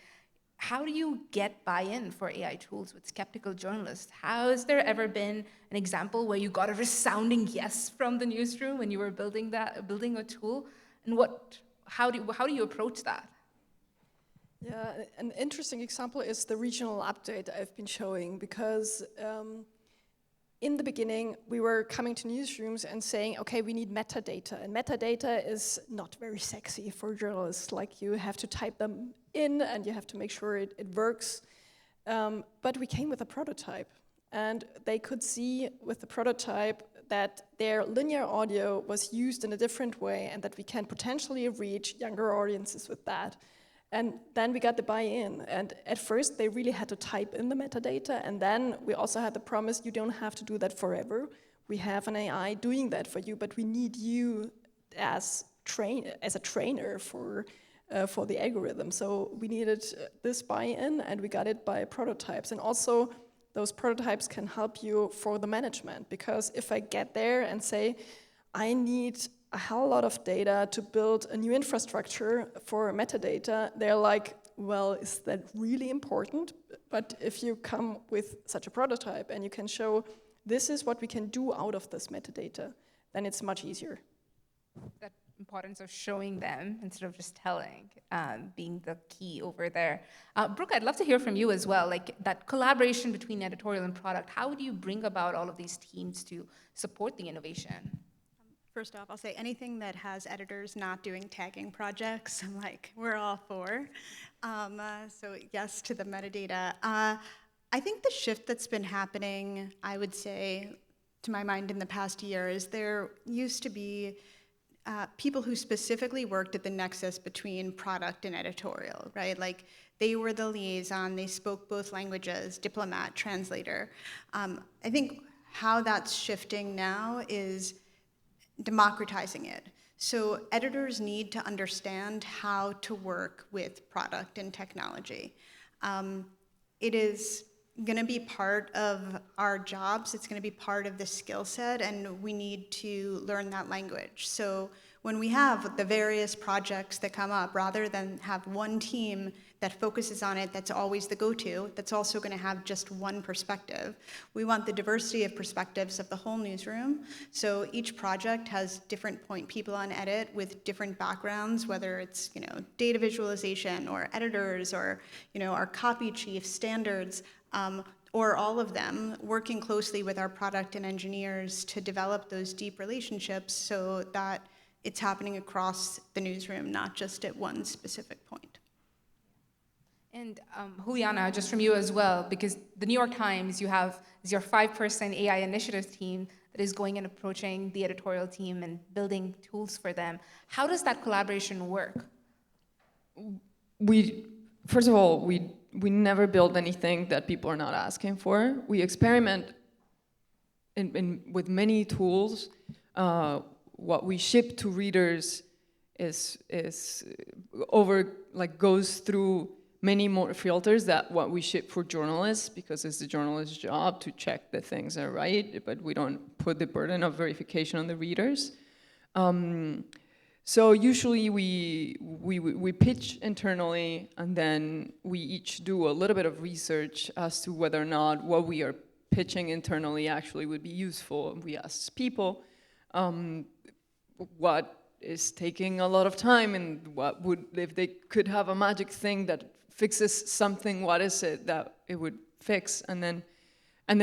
how do you get buy-in for AI tools with skeptical journalists? Has there ever been an example where you got a resounding yes from the newsroom when you were building a tool? And how do you approach that? Yeah, an interesting example is the regional update I've been showing, because in the beginning, we were coming to newsrooms and saying, okay, we need metadata. And metadata is not very sexy for journalists. Like, you have to type them in and you have to make sure it works. But we came with a prototype. And they could see with the prototype that their linear audio was used in a different way and that we can potentially reach younger audiences with that. And then we got the buy-in, and at first they really had to type in the metadata, and then we also had the promise, you don't have to do that forever. We have an AI doing that for you, but we need you as a trainer for the algorithm. So we needed this buy-in, and we got it by prototypes. And also, those prototypes can help you for the management, because if I get there and say, I need a hell lot of data to build a new infrastructure for metadata, they're like, well, is that really important? But if you come with such a prototype and you can show this is what we can do out of this metadata, then it's much easier. That importance of showing them instead of just telling, being the key over there. Brooke, I'd love to hear from you as well, like that collaboration between editorial and product. How do you bring about all of these teams to support the innovation? First off, I'll say anything that has editors not doing tagging projects, I'm like, we're all for. So yes to the metadata. I think the shift that's been happening, I would say, to my mind in the past year, is there used to be people who specifically worked at the nexus between product and editorial, right? Like, they were the liaison, they spoke both languages, diplomat, translator. I think how that's shifting now is democratizing it. So editors need to understand how to work with product and technology. It is going to be part of our jobs, it's going to be part of the skill set, and we need to learn that language. So when we have the various projects that come up, rather than have one team that focuses on it that's always the go-to, that's also going to have just one perspective, we want the diversity of perspectives of the whole newsroom. So each project has different point people on edit with different backgrounds, whether it's data visualization or editors or our copy chief, standards, or all of them, working closely with our product and engineers to develop those deep relationships so that it's happening across the newsroom, not just at one specific point. And Juliana, just from you as well, because the New York Times, is your 5-person AI initiative team that is going and approaching the editorial team and building tools for them. How does that collaboration work? First of all, we never build anything that people are not asking for. We experiment with many tools. What we ship to readers goes through many more filters than what we ship for journalists, because it's the journalist's job to check that things are right, but we don't put the burden of verification on the readers. So usually we pitch internally, and then we each do a little bit of research as to whether or not what we are pitching internally actually would be useful. We ask people what is taking a lot of time, and what would, if they could have a magic thing that fixes something, what is it that it would fix? And then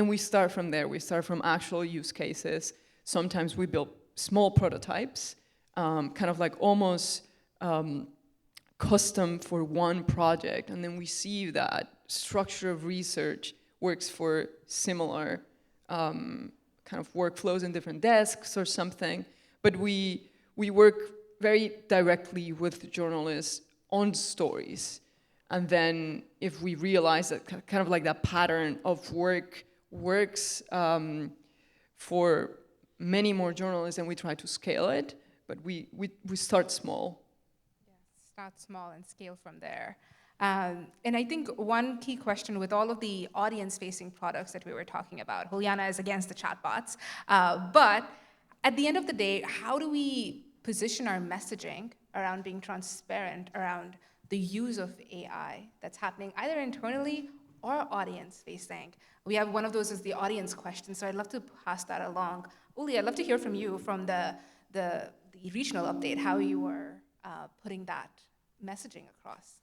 we start from there. We start from actual use cases. Sometimes we build small prototypes, kind of like almost custom for one project, and then we see that structure of research works for similar kind of workflows in different desks or something. But we work very directly with journalists on stories. And then if we realize that kind of like that pattern of work works for many more journalists, and we try to scale it, but we start small. Yes, start small and scale from there. And I think one key question with all of the audience-facing products that we were talking about, Juliana is against the chatbots, but at the end of the day, how do we position our messaging around being transparent, around the use of AI that's happening either internally or audience-facing. We have one of those as the audience question, so I'd love to pass that along. Uli, I'd love to hear from you from the regional update, how you were putting that messaging across.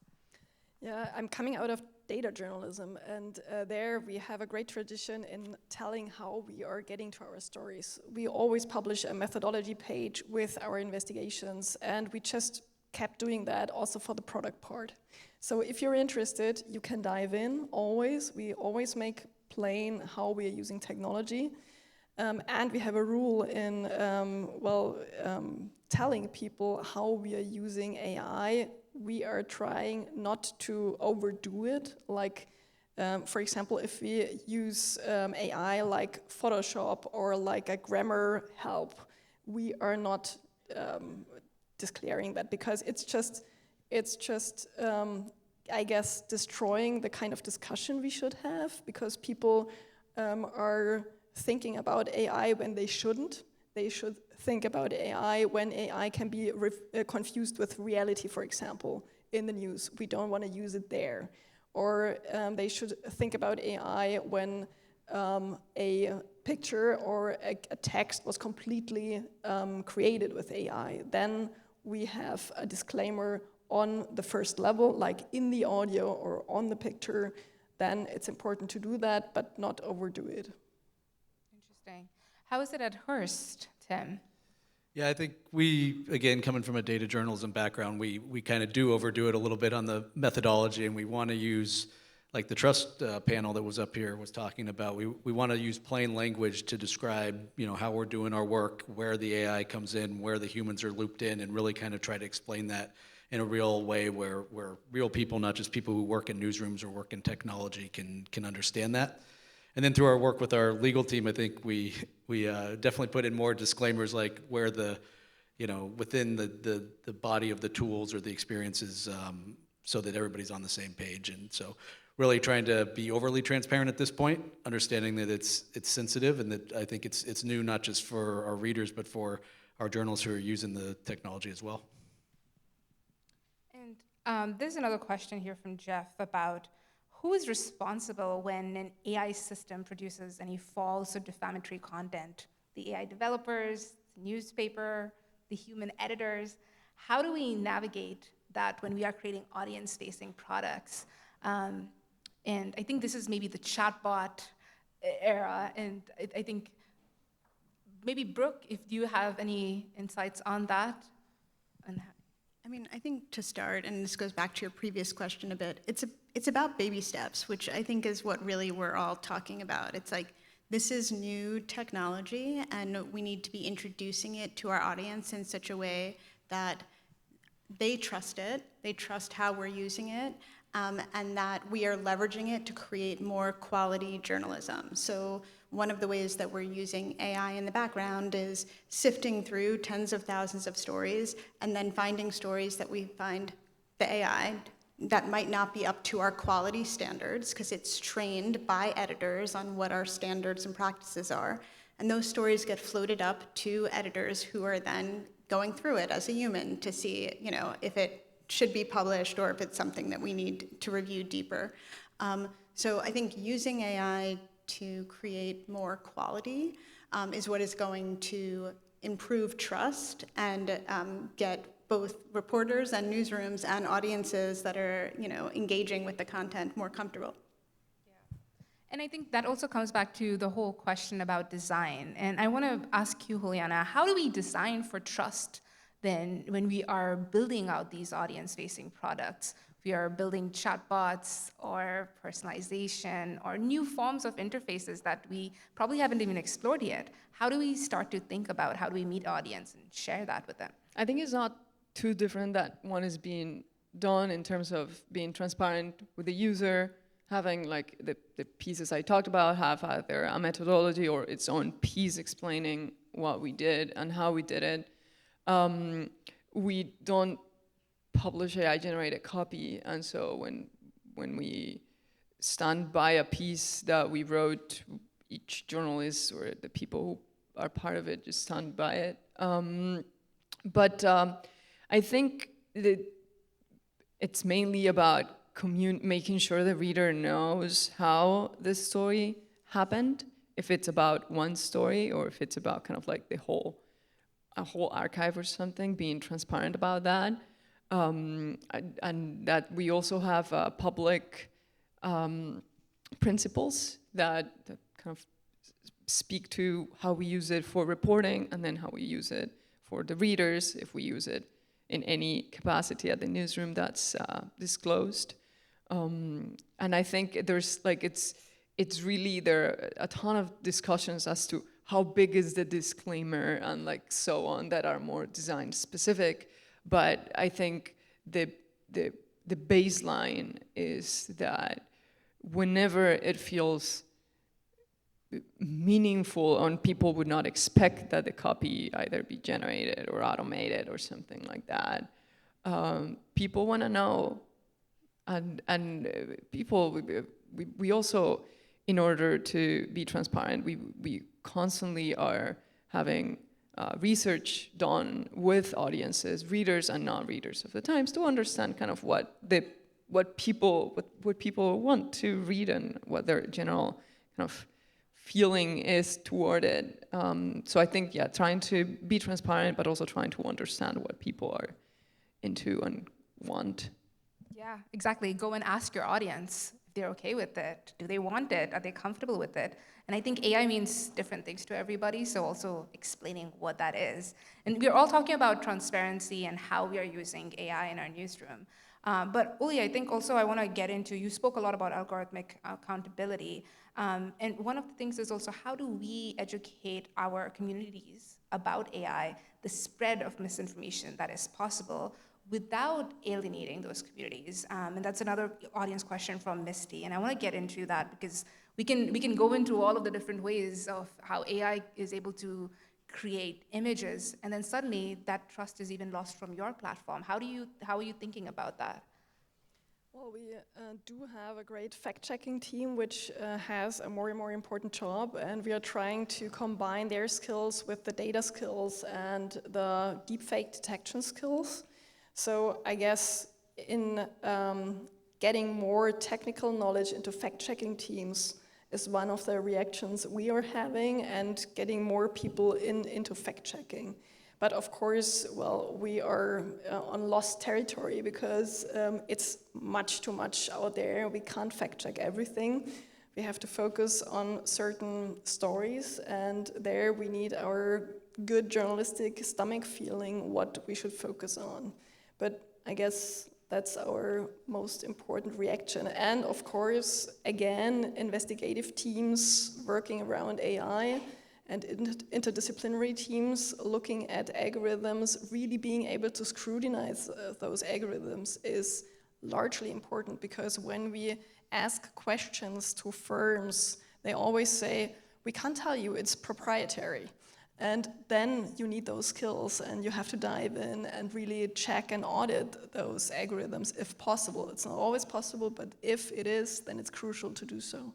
Yeah, I'm coming out of data journalism, and there we have a great tradition in telling how we are getting to our stories. We always publish a methodology page with our investigations, and we just kept doing that also for the product part. So if you're interested, you can dive in always. We always make plain how we are using technology. And we have a rule in, telling people how we are using AI. We are trying not to overdo it. Like, for example, if we use AI like Photoshop or like a grammar help, we are not declaring that because it's just I guess, destroying the kind of discussion we should have because people are thinking about AI when they shouldn't. They should think about AI when AI can be confused with reality, for example, in the news. We don't want to use it there. Or they should think about AI when a picture or a text was completely created with AI. Then we have a disclaimer on the first level, like in the audio or on the picture. Then it's important to do that, but not overdo it. Interesting. How is it at Hearst, Tim? Yeah, I think we, again, coming from a data journalism background, we kind of do overdo it a little bit on the methodology, and we want to use, like the trust panel that was up here was talking about, we want to use plain language to describe, how we're doing our work, where the AI comes in, where the humans are looped in, and really kind of try to explain that in a real way where real people, not just people who work in newsrooms or work in technology, can understand that. And then through our work with our legal team, I think we definitely put in more disclaimers like where the, within the body of the tools or the experiences so that everybody's on the same page. And so really trying to be overly transparent at this point, understanding that it's sensitive and that I think it's new not just for our readers, but for our journalists who are using the technology as well. And there's another question here from Jeff about who is responsible when an AI system produces any false or defamatory content? The AI developers, the newspaper, the human editors. How do we navigate that when we are creating audience-facing products? And I think this is maybe the chatbot era, and I think maybe Brooke, if you have any insights on that. I think to start, and this goes back to your previous question a bit, it's about baby steps, which I think is what really we're all talking about. It's like, this is new technology, and we need to be introducing it to our audience in such a way that they trust it, they trust how we're using it, and that we are leveraging it to create more quality journalism. So one of the ways that we're using AI in the background is sifting through tens of thousands of stories and then finding stories that we find the AI that might not be up to our quality standards because it's trained by editors on what our standards and practices are. And those stories get floated up to editors who are then going through it as a human to see, if it should be published or if it's something that we need to review deeper. So I think using AI to create more quality is what is going to improve trust and get both reporters and newsrooms and audiences that are, engaging with the content more comfortable. Yeah. And I think that also comes back to the whole question about design. And I want to ask you, Juliana, how do we design for trust then when we are building out these audience-facing products? We are building chatbots or personalization or new forms of interfaces that we probably haven't even explored yet. How do we start to think about how do we meet audience and share that with them? I think it's not too different that one is being done in terms of being transparent with the user, having like the pieces I talked about have either a methodology or its own piece explaining what we did and how we did it. We don't publish AI-generated copy, and so when we stand by a piece that we wrote, each journalist or the people who are part of it just stand by it. But I think that it's mainly about making sure the reader knows how this story happened, if it's about one story or if it's about kind of like a whole archive or something, being transparent about that. And that we also have public principles that kind of speak to how we use it for reporting and then how we use it for the readers, if we use it in any capacity at the newsroom that's disclosed. And I think there's like, it's really, there are a ton of discussions as to how big is the disclaimer and like so on that are more design specific. But I think the baseline is that whenever it feels meaningful and people would not expect that the copy either be generated or automated or something like that, people want to know. And people, we also, in order to be transparent, we constantly are having research done with audiences, readers and non-readers of the Times, to understand kind of what people want to read and what their general kind of feeling is toward it. So I think, yeah, trying to be transparent, but also trying to understand what people are into and want. Yeah, exactly. Go and ask your audience if they're okay with it. Do they want it? Are they comfortable with it? And I think AI means different things to everybody, so also explaining what that is. And we're all talking about transparency and how we are using AI in our newsroom. But Uli, I think also I want to get into, you spoke a lot about algorithmic accountability. And one of the things is also, how do we educate our communities about AI, the spread of misinformation that is possible, without alienating those communities? And that's another audience question from Misty. And I want to get into that because we can go into all of the different ways of how AI is able to create images, and then suddenly that trust is even lost from your platform. How are you thinking about that? Well, we do have a great fact-checking team, which has a more and more important job, and we are trying to combine their skills with the data skills and the deepfake detection skills. So I guess in getting more technical knowledge into fact-checking teams is one of the reactions we are having, and getting more people into fact-checking. But of course, well, we are on lost territory because it's much too much out there. We can't fact-check everything. We have to focus on certain stories, and there we need our good journalistic stomach feeling what we should focus on. But I guess that's our most important reaction. And of course, again, investigative teams working around AI and interdisciplinary teams looking at algorithms, really being able to scrutinize those algorithms is largely important, because when we ask questions to firms, they always say, we can't tell you, it's proprietary. And then you need those skills, and you have to dive in and really check and audit those algorithms if possible. It's not always possible, but if it is, then it's crucial to do so.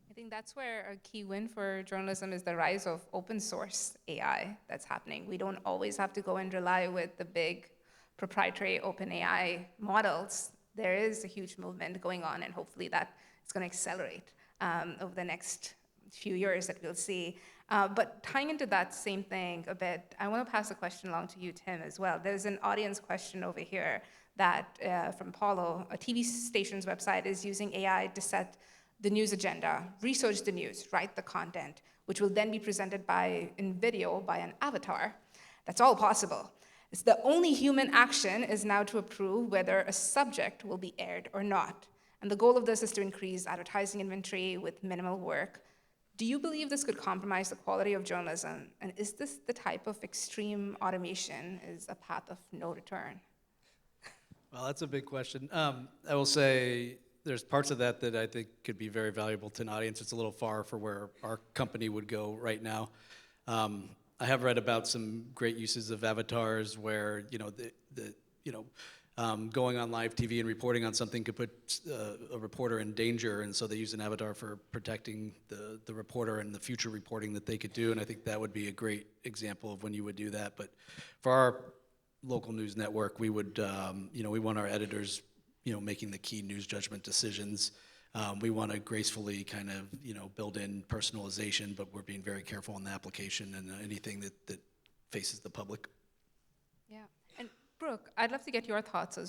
I think that's where a key win for journalism is the rise of open source AI that's happening. We don't always have to go and rely with the big proprietary open AI models. There is a huge movement going on, and hopefully that is going to accelerate over the next few years that we'll see. But tying into that same thing a bit, I want to pass a question along to you, Tim, as well. There's an audience question over here that from Paulo. A TV station's website is using AI to set the news agenda, research the news, write the content, which will then be presented in video by an avatar. That's all possible. It's the only human action is now to approve whether a subject will be aired or not. And the goal of this is to increase advertising inventory with minimal work. Do you believe this could compromise the quality of journalism? And is this the type of extreme automation is a path of no return? Well, that's a big question. I will say there's parts of that I think could be very valuable to an audience. It's a little far for where our company would go right now. I have read about some great uses of avatars where, going on live TV and reporting on something could put a reporter in danger, and so they use an avatar for protecting the reporter and the future reporting that they could do, and I think that would be a great example of when you would do that. But for our local news network, we would, we want our editors, making the key news judgment decisions. We want to gracefully kind of, build in personalization, but we're being very careful in the application and anything that faces the public. Yeah, and Brooke, I'd love to get your thoughts as well.